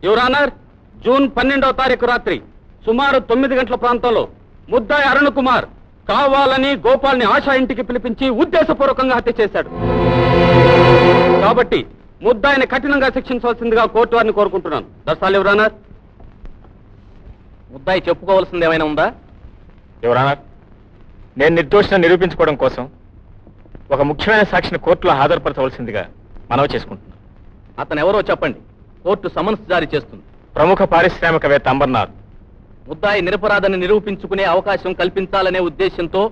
Your honour, June 12వ తారీఖు రాత్రి సుమారు 9 గంటల ప్రాంతంలో ముద్దాయి అరుణ్ కుమార్ కావాలని గోపాల్ని ఆశా ఇంటికి పిలిపించి ఉద్దేశపూర్వకంగా హత్య చేశాడు. కాబట్టి ముద్దాయిని కఠినంగా శిక్షించవలసిందిగా కోర్టు వారిని కోరుకుంటున్నాను. That's all your honour. ముద్దాయి చెప్పుకోవాల్సింది ఏమైనా ఉందా? యువర్ ఆనర్, నేను నిర్దోషిని నిరూపించుకోవడం కోసం ఒక ముఖ్యమైన సాక్షిని కోర్టులో హాజరుపరచవలసిందిగా మనవి చేసుకుంటున్నాను. అతను ఎవరో చెప్పండి, కోర్టు సమన్స్ జారీ చేస్తుంది. ప్రముఖ పారిశ్రామికవేత్త అంబర్నాథ్. ముద్దాయి నిరపరాధని నిరూపించుకునే అవకాశం కల్పించాలనే ఉద్దేశంతో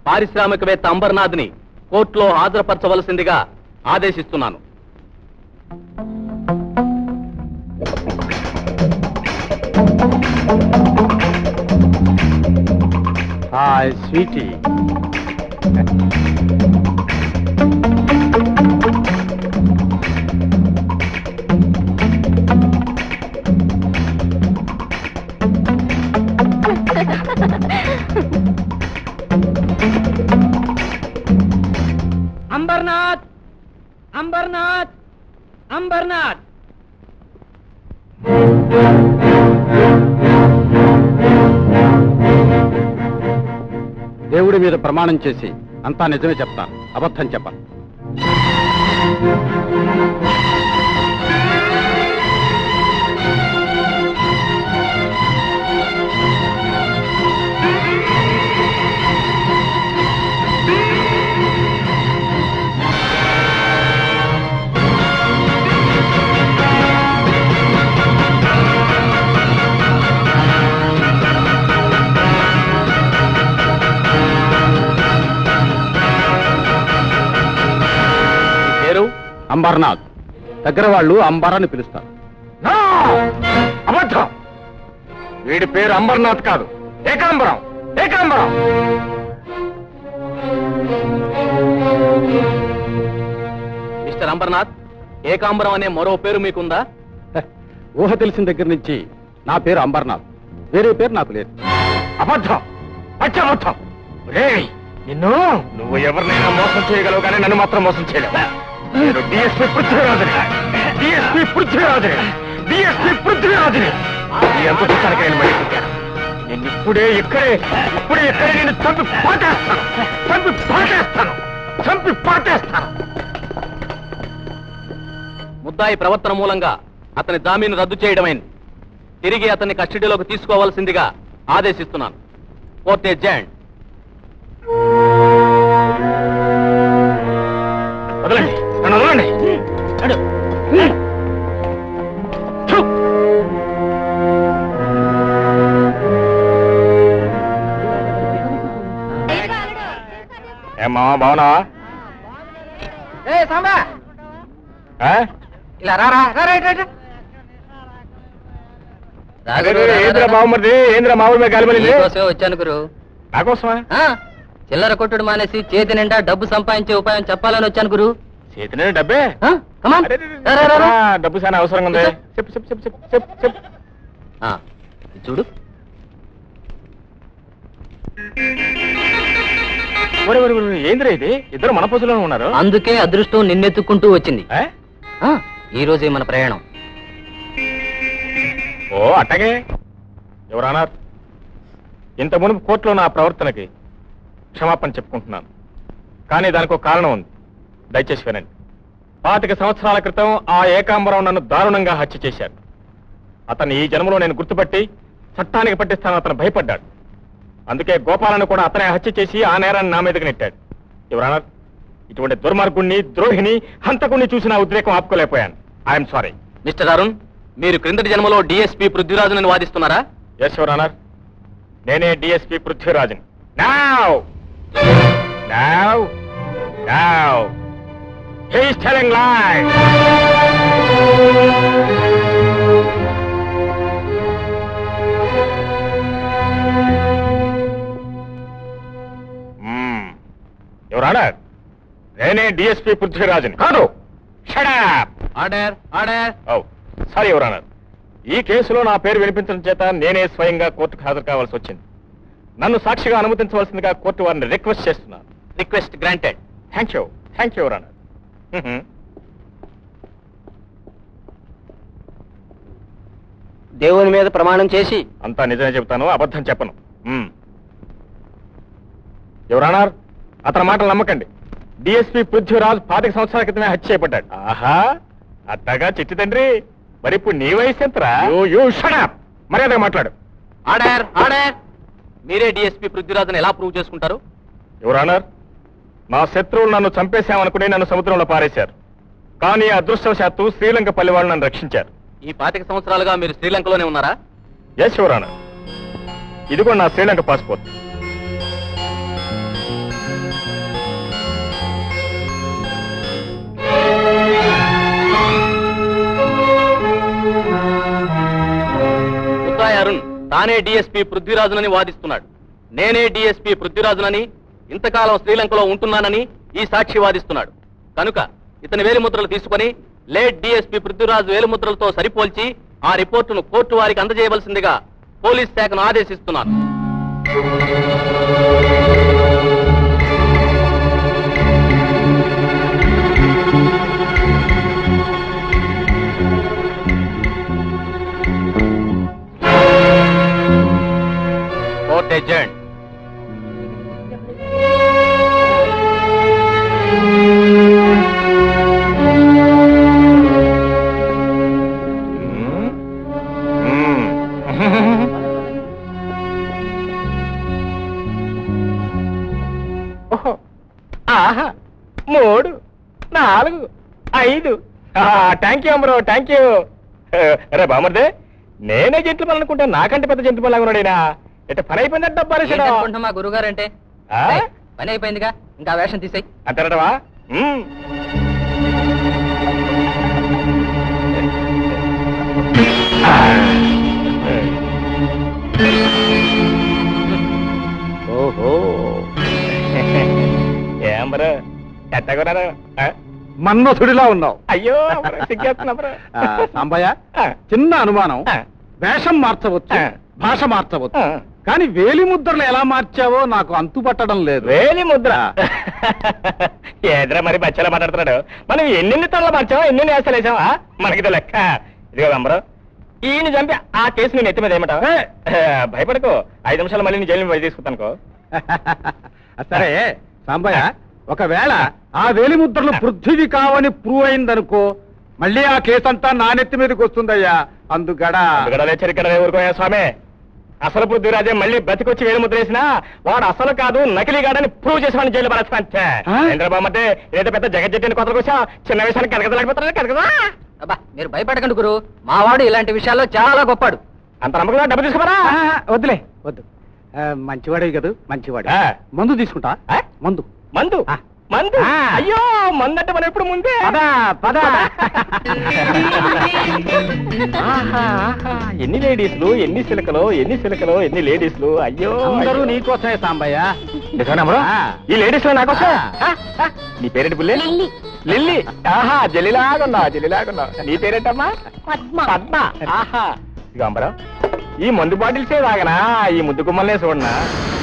పారిశ్రామికవేత్త అంబర్నాథ్ని కోర్టులో హాజరుపరచవలసిందిగా ఆదేశిస్తున్నాను. Hi sweetie. అంబర్నాథ్, అంబర్నాథ్, అంబర్నాథ్. దేవుడి మీద ప్రమాణం చేసి అంతా నిజమే చెప్తాను, అబద్ధం చెప్పను. అంబర్నాథ్. దగ్గర వాళ్ళు అంబర్ అని పిలుస్తారు. అబద్ధం. వీడి పేరు అంబర్నాథ్ కాదు, ఏకాంబరం. ఏకాంబరం. మిస్టర్ అంబర్నాథ్, ఏకాంబరం అనే మరో పేరు మీకుందా? ఊహ తెలిసిన దగ్గర నుంచి నా పేరు అంబర్నాథ్, వేరే పేరు నాకు లేదు. అబద్ధం. పచ్చబద్ధం. నిన్ను నువ్వు ఎవరినైనా మోసం చేయగలవు కానీ నన్ను మాత్రం మోసం చేయలేవు. నేను డిఎస్పీ పృథ్వీరాజుని. డిఎస్పీ పృథ్వీరాజుని. డిఎస్పీ పృథ్వీరాజుని. ఎంత చూసానికి నేను మళ్ళీ పుట్టాను. నేను ఇప్పుడే ఇక్కడే నేను చంపి పాటేస్తాను. చంపి పాటేస్తాను. చంపి పాటేస్తాను. ముద్దాయి ప్రవర్తన మూలంగా అతని జామీను రద్దు చేయడమైంది. తిరిగి అతన్ని కస్టడీలోకి తీసుకోవాల్సిందిగా ఆదేశిస్తున్నాను. కోర్ట్ అడ్జర్న్డ్. వదలండి, నన్ను వదలండి. ఏమ్మా, బాగున్నావా? ఇలా రా. ఏంద్ర బాగుమరిది, ఏంద్ర మా ఊరి మీద గాలిమలింది? వచ్చాను గురు. నాకోసమా? చిల్లర కొట్టుడు మానేసి చేతి నిండా డబ్బు సంపాదించే ఉపాయం చెప్పాలని వచ్చాను గురు. చేతినే డబ్బే? డబ్బు చాలా అవసరంగా ఉంది. చెప్పు చెప్పు చెప్పు చెప్పు చెప్పు చెప్పు. చూడు, ఏంద్రా ఇది? ఇద్దరు మన పొజులోనే ఉన్నారు. అందుకే అదృష్టం నిన్నెత్తుకుంటూ వచ్చింది. ఈ రోజే మన ప్రయాణం. ఓ అట్టగే. ఎవరన్నారు? ఇంత మునుపు కోర్టులో నా ప్రవర్తనకి క్షమాపణ చెప్పుకుంటున్నాను. కానీ దానికి ఒక కారణం ఉంది, దయచేసి వినండి. 25 సంవత్సరాల క్రితం ఆ ఏకాంబరం నన్ను దారుణంగా హత్య చేశాడు. అతన్ని ఈ జన్మలో నేను గుర్తుపట్టి చట్టానికి పట్టిస్తాను. అతను భయపడ్డాడు. అందుకే గోపాలను కూడా అతనే హత్య చేసి ఆ నేరాన్ని నా మీదకి నెట్టాడు. ఎవరన్నారు? ఇటువంటి దుర్మార్గుణ్ణి, ద్రోహిని, హంతకుణ్ణి చూసి నా ఉద్రేకం ఆపుకోలేకపోయాను. I'm sorry. మిస్టర్ అరుణ్, మీరు క్రిందటి జన్మలో డిఎస్పీ పృథ్వీరాజుని వాదిస్తున్నారా? ఎస్ యువర్ ఆనర్, నేనే డిఎస్పీ పృథ్వీరాజుని. Now! Now! Now! He is telling lies! Your Honor, నేనే డిఎస్పీ పృథ్వీరాజుని కాదు. Shut up! Order, order. Oh, sorry, Your Honor. ఈ కేసులో నా పేరు వినిపించడం చేత నేనే స్వయంగా కోర్టుకు హాజరు కావాల్సి వచ్చింది. నన్ను సాక్షిగా అనుమతించవలసిందిగా కోర్టు వారిని రిక్వెస్ట్ చేస్తున్నాను. Request granted. Thank you, your honour. దేవుని మీద ప్రమాణం చేసి అంతా నిజమే చెబుతాను, అబద్ధం చెప్పను. ఎవరన్నారు? అతని మాటలు నమ్మకండి. డిఎస్పీ పృథ్వీరాజ్ 25 సంవత్సరాల క్రితమే హత్య చేయబడ్డాడు. ఆహా, అట్టగా చిట్టి తండ్రి. మరి ఇప్పుడు నీ వయసు ఎంతరా? మర్యాదగా మాట్లాడు. Order order. మీరే డిఎస్పీ పృథ్వీరాజ్ని ఎలా ప్రూవ్ చేసుకుంటారు? ఎవరన్నారు? నా శత్రువులు నన్ను చంపేశామనుకుని నన్ను సముద్రంలో పారేశారు. కానీ అదృష్టవశాత్తు శ్రీలంక పల్లి వాళ్ళు నన్ను రక్షించారు. ఈ 25 సంవత్సరాలుగా మీరు శ్రీలంకలోనే ఉన్నారా? ఎస్ ఎవరన్నారు. ఇది కూడా నా శ్రీలంక పాస్పోర్ట్. అరుణ్ తానే డిఎస్పీ పృథ్వీరాజునని వాదిస్తున్నాడు. నేనే డిఎస్పీ పృథ్వీరాజునని, ఇంతకాలం శ్రీలంకలో ఉంటున్నానని ఈ సాక్షి వాదిస్తున్నాడు. కనుక ఇతని వేలిముద్రలు తీసుకుని లేట్ డిఎస్పీ పృథ్వీరాజు వేలిముద్రలతో సరిపోల్చి ఆ రిపోర్టును కోర్టు వారికి అందజేయవలసిందిగా పోలీస్ శాఖను ఆదేశిస్తున్నాను. Court adjourn. ఆహా, 3, 4, 5. థ్యాంక్ యూ అమ్మరో, థ్యాంక్ యూ. రే బామర్దే, నేనే జంతువులు అనుకుంటా, నాకంటే పెద్ద జంతువులు లాగా ఉన్నాడైనా. ఇట్లా పని అయిపోయిందంట డబ్బా. మా గురుగారంటే పని అయిపోయిందిగా, ఇంకా వేషం తీసేయి అంటారటవా? ఓహో, ఏమరా ఎట్టగొన్నారు? మన్మథుడిలా ఉన్నావు. అయ్యో సిగ్గేస్తున్నా. సాంబయ్య, చిన్న అనుమానం. వేషం మార్చవచ్చు, భాష మార్చవచ్చు, కానీ వేలి ముద్రలు ఎలా మార్చావో నాకు అంతుపట్టడం లేదు. వేలి ముద్ర ఏదరా మరి బచ్చలా మాట్లాడుతున్నాడు. మనం ఎన్నెన్ని తొనలు మార్చావా, ఎన్నెన్ని వేసాలు వేసావా, మనకిదో లెక్క. ఇదిగో అంబరు, ఈయన చంపి ఆ కేసు నేను ఎత్తి మీద ఏమంటావు? భయపడకు, 5 నిమిషాలు మళ్ళీ నీ జైలు తీసుకుంటానుకో. సరే సాంబయ్య, ఒకవేళ ఆ వేలి ముద్రలు పృథ్వీ కావని ప్రూవ్ అయిందనుకో, మళ్ళీ ఆ కేసు అంతా నా నెత్తి మీదకి వస్తుందయ్యా. అందుకడా చరికడ ఊరుకోయా స్వామి. అసలు పృథ్వీరాజే మళ్ళీ బతికొచ్చి వేలు ముద్ర వేసినా వాడు అసలు కాదు, నకిలీగాడని ప్రూవ్ చేసి వాడిని జైలు పడేస్తా. చంద్రబాబు ఏదో పెద్ద జగజ్జెట్టిని కొత్తలకు వచ్చా, చిన్న విషయానికి కనకదలేకపోతారా? కనకదా అబ్బా, మీరు భయపడకండి గురు, మావాడు ఇలాంటి విషయాల్లో చాలా గొప్పాడు. అంత నమ్మకంగా డబ్బు తీసుకోరా? వద్దులే, వద్దు. మంచివాడే కదా, మంచివాడు. మందు తీసుకుంటా? మందు మందు మందు అయ్యో, మందు అంటే మనం ఎప్పుడు ముందే. ఎన్ని లేడీస్లు, ఎన్ని సిలకలు, ఎన్ని సిలకలు, ఎన్ని లేడీస్లు. అయ్యో, అందరూ నీకోసమే సాంబయ్య. ఈ లేడీస్ లో నాకోసం. నీ పేరేంటి పుల్లే? లిల్లీ. ఆహా, జల్లిలాగున్నావు, జల్లిలాగున్నావు. నీ పేరేంటమ్మా? పద్మ. ఆహా, ఇక అంబరం, ఈ మందు బాటిల్సే తాగనా, ఈ ముద్దు కుమ్మల్నే చూడనా?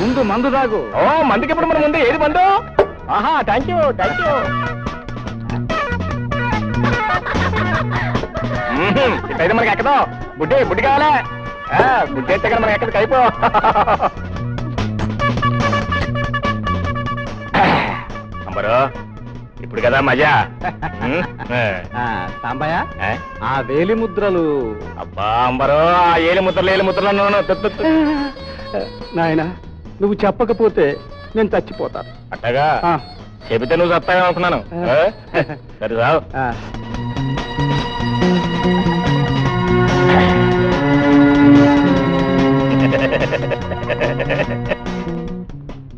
ముందు మందు తాగు. ఓ, మందుకి ఇప్పుడు మన ముందు ఏది మందు? ఆహా, థ్యాంక్ యూ, థ్యాంక్ యూ. ఇట్లయితే మనకి ఎక్కదో. బుడ్డి బుడ్డి కావాలా? బుడ్డి అయితే కదా మనకి ఎక్కడికి అయిపో. అంబరు, ఇప్పుడు కదా మజా. సాంబయ్య, ఆ వేలి ముద్రలు. అబ్బా అంబరు, ఆ ఏలి ముద్రలు, ఏలి ముద్రలు. నాయన, నువ్వు చెప్పకపోతే నేను చచ్చిపోతాను. అట్టగా చెబితే నువ్వు చస్తావే అనుకున్నాను. సరే రావు.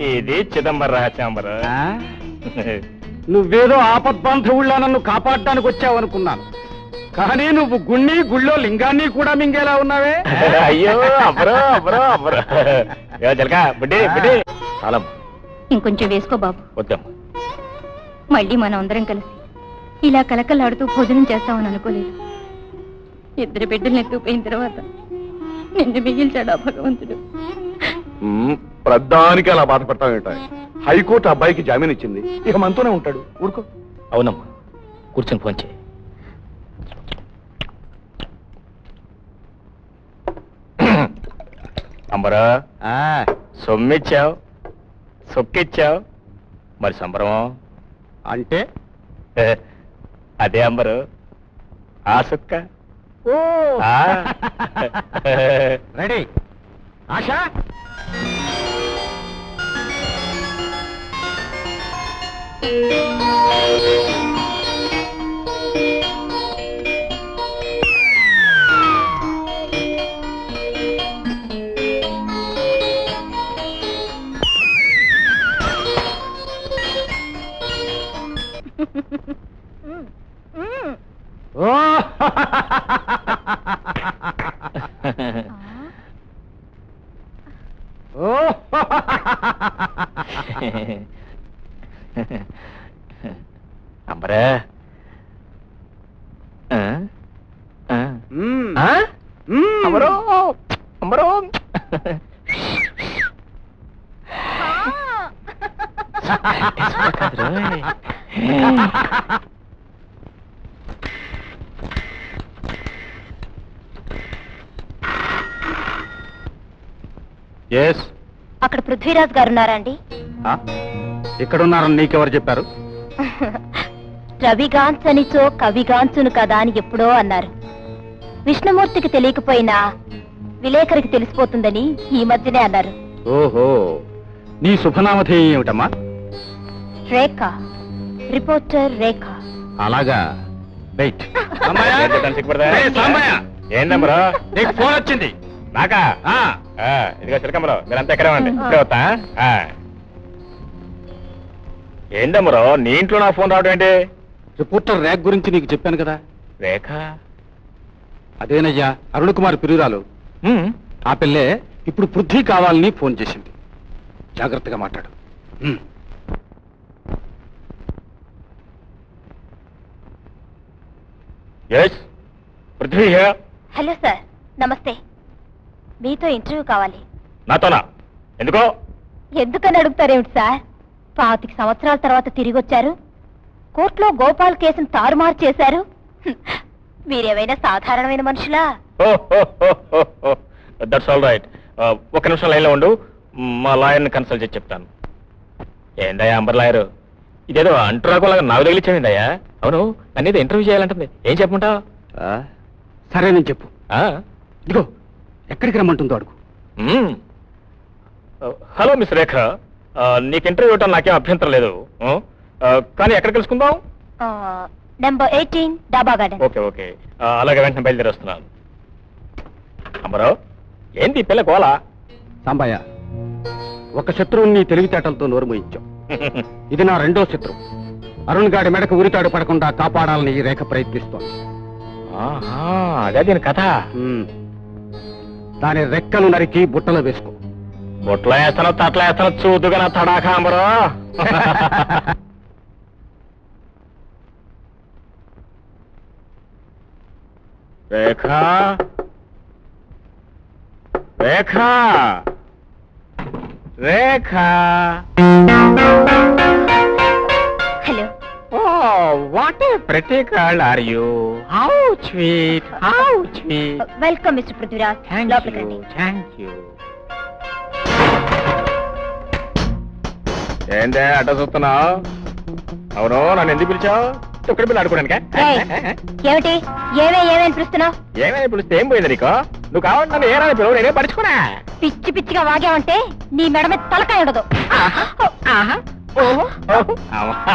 ఇది చిదంబర రహస్యాంబరు. నువ్వేదో ఆపద్బాంధవుళ్ళ నన్ను కాపాడడానికి వచ్చావనుకున్నాను, కానీ నువ్వు గుళ్ళో లింగాన్ని కూడా మింగేలా ఉన్నావే. అయ్యో అబ్బరో అబ్బరో అబ్బరో. జలక బుడ్డి బుడ్డి చాలా ఇంకొంచెం వేసుకో బాబు. వద్దాం. మళ్ళీ మనం అందరం కలిసి ఇలా కలకలాడుతూ భోజనం చేస్తామని అనుకోలేదు. 2 బిడ్డలు ఎత్తుపోయిన తర్వాత నిన్ను మిగిల్చాడు ఆ భగవంతుడు. ప్రధానికి అలా బాధపడతావు ఏంటో. హైకోర్టు అబ్బాయికి జామీన్ ఇచ్చింది, ఇక మనతోనే ఉంటాడు. ఊరుకో. అవునమ్మా, కూర్చొని ఫోన్ చేయి. అంబరా సొమ్మిచ్చావు సొక్కిచ్చావు మరి సంబరమో అంటే అదే అంబరు ఆ సుక్క ఆ. రెడీ ఆశా ఓ ఓ అంబరా అంబరో అంబరో ఎస్ అక్కడ పృథ్వీరాజ్ గారు ఉన్నారా అండి? ఇక్కడున్నారని నీకెవరు చెప్పారు? రవిగాంచనిచో కవిగాంచును కదా అని ఎప్పుడో అన్నారు. విష్ణుమూర్తికి తెలియకపోయినా విలేకరికి తెలిసిపోతుందని ఈ మధ్యనే అన్నారు. ఓహో, నీ శుభనామధేయం ఏమిటమ్మా? రేఖ, రిపోర్టర్ రేఖ. అలాగా, వెయిట్. ఏందమ్మరా నీకు ఫోన్ వచ్చింది. నాకా ఇదిగో చిలకమ్మలో మీరంతా ఎక్కడే ఉండండి. ఇప్పుడే వస్తా. ఏందమ్మరో నీ ఇంట్లో నా ఫోన్ రావడం ఏంటి? రిపోర్టర్ రేఖ గురించి నీకు చెప్పాను కదా. రేఖ అదేనయ్యా, అరుణ్ కుమార్ పిరురాలు. ఆ పిల్లే ఇప్పుడు పృథ్వీ కావాలని ఫోన్ చేసింది. జాగ్రత్తగా మాట్లాడు. Yes Prithvi here. Hello sir, నమస్తే. మీతో ఇంటర్వ్యూ కావాలి. నాతోనా? ఎందుకో? ఎందుకని అడుగుతారేమిటి సార్? 25 సంవత్సరాల తర్వాత తిరిగి వచ్చారు. కోర్టులో గోపాల్ కేసును తారుమారు చేశారు. మీరేమైనా సాధారణమైన మనుషులా? That's all right. ఒక్క నిమిషం లైన్లో ఉండు, మా లాయర్ని కన్సల్ట్ చేసి చెప్తాను. ఏందయ్యా అంబర్ లాయరు, ఇదేదో అంటురాకోలాగా నాకు తగిలిచ్చేవిందయ్యా. అవును, నన్ను ఇంటర్వ్యూ చేయాలంటుంది. ఏం చెప్పమంటావు? సరే నేను చెప్పు. ఇదిగో ఎక్కడికి రమ్మంటుందో అడుగు. హలో మిస్ రేఖ, నీకు ఇంటర్వ్యూ ఇవ్వటం నాకేం అభ్యంతరం లేదు. కానీ ఎక్కడ కలుసుకుందాం? నెంబర్ 18 డాబా గార్డెన్. ఓకే ఓకే, అలాగే వెంటనే బయలుదేరి వస్తున్నాను. అమ్మరావు, ఏంటి ఈ పిల్ల గోలా? సాంబయ్య, ఒక శత్రువుని నీ తెలివితేటలతో నోరు మోయించావు. ఇది నా రెండో శత్రువు. అరుణ్ గాడి మెడకు ఉరితాడు పడకుండా కాపాడాలని ఈ రేఖ ప్రయత్నిస్తోంది. అదే దీని కథ. దాని రెక్కలు నరికి బుట్టలో వేసుకో. బొట్లో వేస్తాను, తట్లో వేస్తాను, చూదుగా నా తడాకా అంబరో. Rekha Rekha Rekha. Hello. What a pretty girl are you. How sweet, how sweet. Welcome mister Prithviraj. లోపలికి రండి. Thank you. ఏందే అడ్డ చూస్తున్నావు? అవును, నన్ను ఎందుకు పిలిచావు? తుక్కడి పిల్ల ఆడుకోవడానికా? ఏమిటి ఏమేమి పిలుస్తున్నావు? ఏమైనా పిలిస్తే ఏం పోయింది నీకు? నువ్వు కావాలి నన్ను ఏమైనా పిలువు, నేనే పడుచుకున్నా. పిచ్చి పిచ్చిగా వాగావంటే నీ మెడ మీద తలకాయ ఉండదు.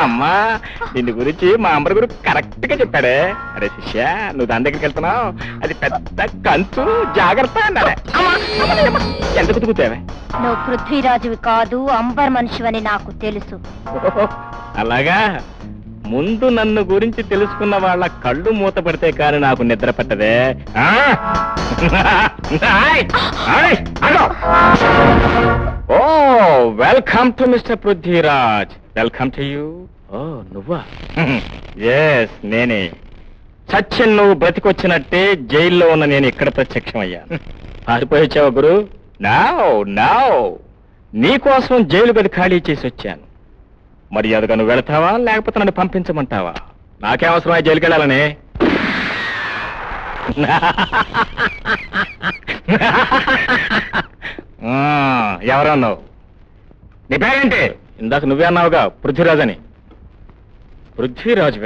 అమ్మా, దీని గురించి మా అంబర్ గురు కరెక్ట్ గా చెప్పాడే. అరే శిష్య, నువ్వు దాని దగ్గరికి వెళ్తున్నావు, అది పెద్ద కంచు, జాగ్రత్త అన్నాడే. ఎంత కుతుకుతావే? నువ్వు పృథ్వీరాజువి కాదు, అంబర్ మనిషివని నాకు తెలుసు. అలాగా? ముందు నన్ను గురించి తెలుసుకున్న వాళ్ళ కళ్ళు మూత పడితే కానీ నాకు నిద్ర పట్టదే. ఓ, welcome to mister Prithviraj. Welcome to you. ఓ, నువ్వా? ఎస్, నేనే. సత్యం నువ్వు బ్రతికొచ్చినట్టే జైల్లో ఉన్న నేను ఇక్కడ ప్రత్యక్షమయ్యా. పారిపోయి వచ్చావా గురు? నౌ నీకోసం జైలు గది ఖాళీ చేసి వచ్చాను. మర్యాదగా నువ్వు వెళతావా, లేకపోతే నన్ను పంపించమంటావా? నాకేం అవసరమా జైలుకి వెళ్ళాలని? ఎవరన్నావు? నీ పేరేంటి? ఇందాక నువ్వే అన్నావుగా పృథ్వీరాజ్ అని. పృథ్వీరాజ్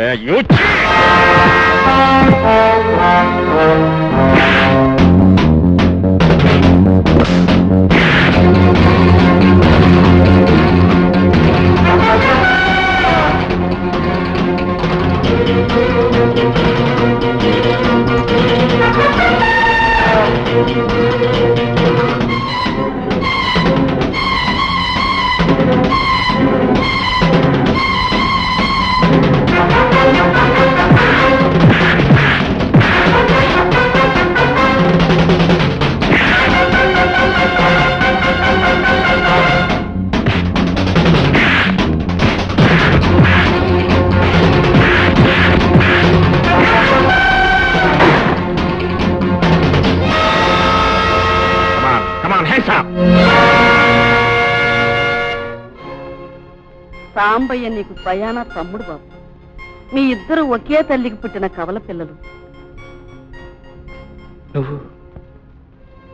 సాంబయ్య నీకు ప్రయాణ తమ్ముడు బాబు. మీ ఇద్దరు ఒకే తల్లికి పుట్టిన కవల పిల్లలు.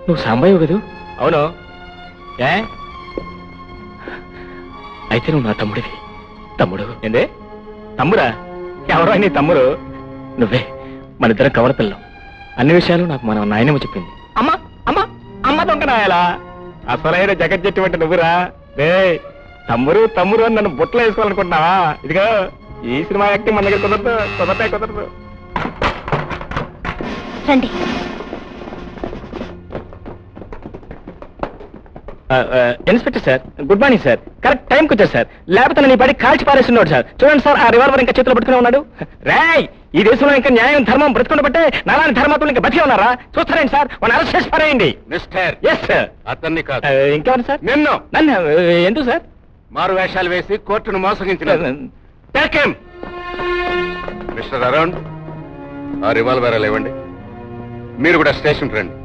నువ్వు సాంబయ్య కదూ? అవును. ఏ అయితే నువ్వు నా తమ్ముడివి. తమ్ముడు ఏందే? తమ్ముడా? ఎవరో నీ తమ్ముడు? నువ్వే. మన ఇద్దరం కవల పిల్లం. అన్ని విషయాలు నాకు మన నాయనమ్మ చెప్పింది. అమ్మా అమ్మా అమ్మ దొంగ నాయలా, అసలైన జగజ్జెట్టి వంటి నువ్వురా. రే తమ్ముడు తమ్ముడు అని నన్ను బుట్టలో వేసుకోవాలనుకుంటున్నావా? ఇదిగో ఈ సినిమా యాక్టింగ్ మన దగ్గర కుదరదు. రండి. Inspector sir, good morning sir. Correct టైంకి వచ్చారు సార్. లేకపోతే నీ పడి కాల్చి పారేస్తున్నాడు సార్. చూడండి సార్, ఆ రివాల్వర్ ఇంకా చేతిలో పట్టుకుని ఉన్నాడు. రాయ్, ఈ దేశంలో ఇంకా న్యాయం ధర్మం బ్రతుకుని బట్టే నాలాంటి ధర్మాతులు ఇంకా బతికి ఉన్నారా? చూస్తారండి సార్, మన అరెస్ట్ చేసి పారేయండి. Mister, yes sir. అతన్ని కాదు, ఇంకేమన్నా సార్? నిన్ను నన్ను ఎందుకు సార్? మారు వేషాలు వేసి కోర్టును మోసగించిన మిస్టర్ అరౌండ్, ఆ రివాల్వర్ ఇవ్వండి. మీరు కూడా స్టేషన్ రండి.